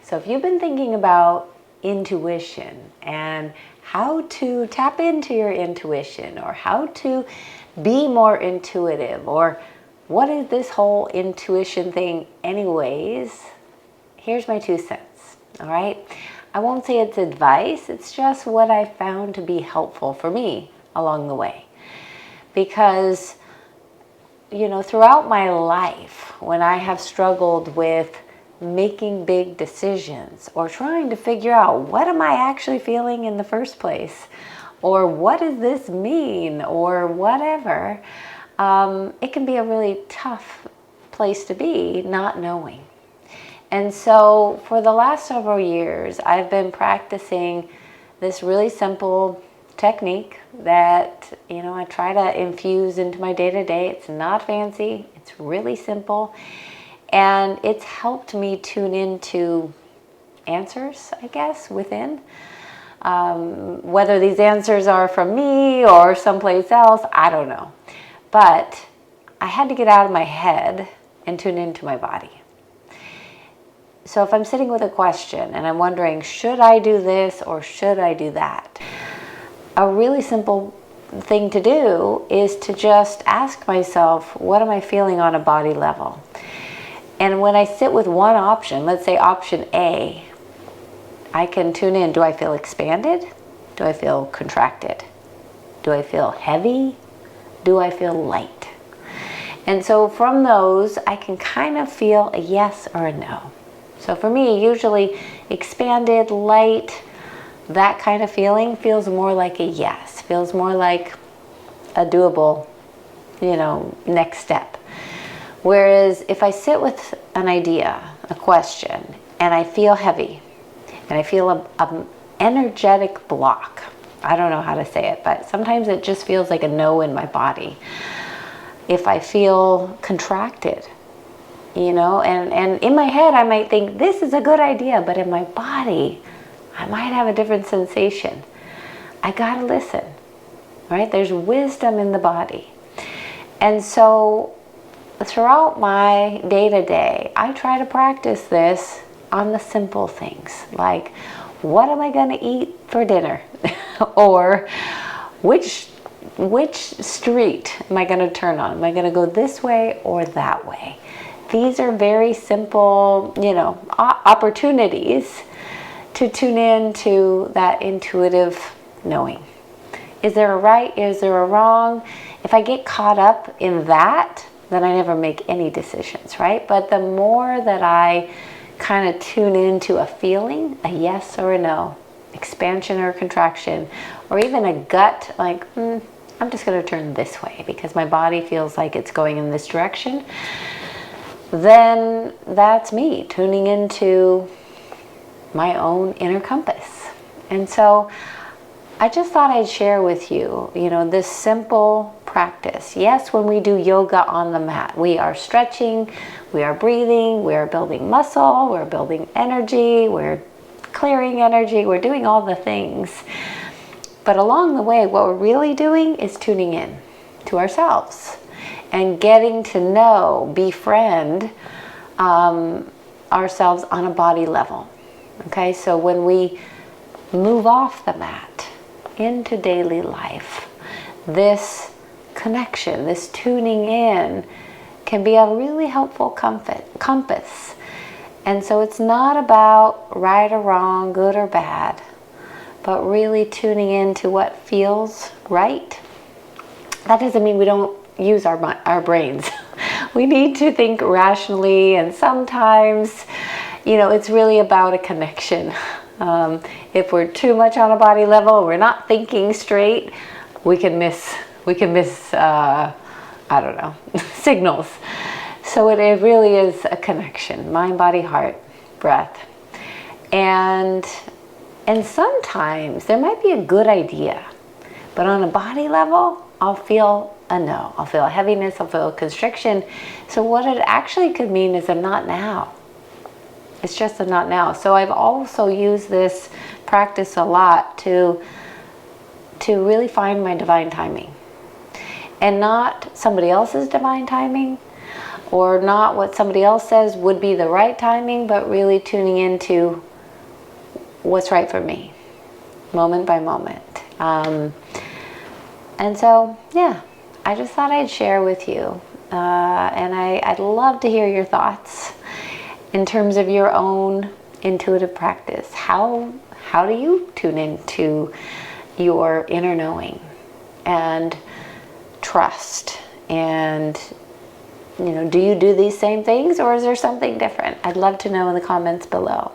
So if you've been thinking about intuition and how to tap into your intuition, or how to be more intuitive, or what is this whole intuition thing anyways, here's my 2 cents, all right? I won't say it's advice, it's just what I found to be helpful for me along the way. Because, you know, throughout my life, when I have struggled with making big decisions or trying to figure out what am I actually feeling in the first place, or what does this mean, or whatever, it can be a really tough place to be, not knowing. And so for the last several years, I've been practicing this really simple technique that, you know, I try to infuse into my day-to-day. It's not fancy, it's really simple. And it's helped me tune into answers, I guess, within. Whether these answers are from me or someplace else, I don't know. But I had to get out of my head and tune into my body. So if I'm sitting with a question and I'm wondering, should I do this or should I do that? A really simple thing to do is to just ask myself, what am I feeling on a body level? And when I sit with one option, let's say option A, I can tune in. Do I feel expanded? Do I feel contracted? Do I feel heavy? Do I feel light? And so from those, I can kind of feel a yes or a no. So for me, usually expanded, light, that kind of feeling feels more like a yes, feels more like a doable, you know, next step. Whereas if I sit with an idea, a question, and I feel heavy, and I feel an energetic block, I don't know how to say it, but sometimes it just feels like a no in my body. If I feel contracted, you know, and in my head I might think this is a good idea, but in my body I might have a different sensation. I gotta listen, right? There's wisdom in the body. And so throughout my day-to-day, I try to practice this on the simple things, like what am I going to eat for dinner? Or which street am I going to turn on? Am I going to go this way or that way? These are very simple, you know, opportunities to tune in to that intuitive knowing. Is there a right? Is there a wrong? If I get caught up in that, then I never make any decisions, right? But the more that I kind of tune into a feeling, a yes or a no, expansion or contraction, or even a gut, like, I'm just going to turn this way because my body feels like it's going in this direction, then that's me tuning into my own inner compass. And so I just thought I'd share with you, you know, this simple practice. Yes, when we do yoga on the mat, we are stretching, we are breathing, we are building muscle, we're building energy, we're clearing energy, we're doing all the things. But along the way, what we're really doing is tuning in to ourselves and getting to know, befriend ourselves on a body level. Okay, so when we move off the mat into daily life, this connection, this tuning in can be a really helpful compass. And so it's not about right or wrong, good or bad, but really tuning into what feels right. That doesn't mean we don't use our brains. We need to think rationally, and sometimes, you know, it's really about a connection. If we're too much on a body level, we're not thinking straight, we can miss I don't know, signals. So it really is a connection, mind, body, heart, breath. And sometimes there might be a good idea, but on a body level, I'll feel a no. I'll feel a heaviness, I'll feel a constriction. So what it actually could mean is a not now. It's just a not now. So I've also used this practice a lot to really find my divine timing. And not somebody else's divine timing, or not what somebody else says would be the right timing, but really tuning into what's right for me, moment by moment. And so, yeah, I just thought I'd share with you. And I'd love to hear your thoughts in terms of your own intuitive practice. How do you tune into your inner knowing and trust? And, do you do these same things, or is there something different? I'd love to know in the comments below.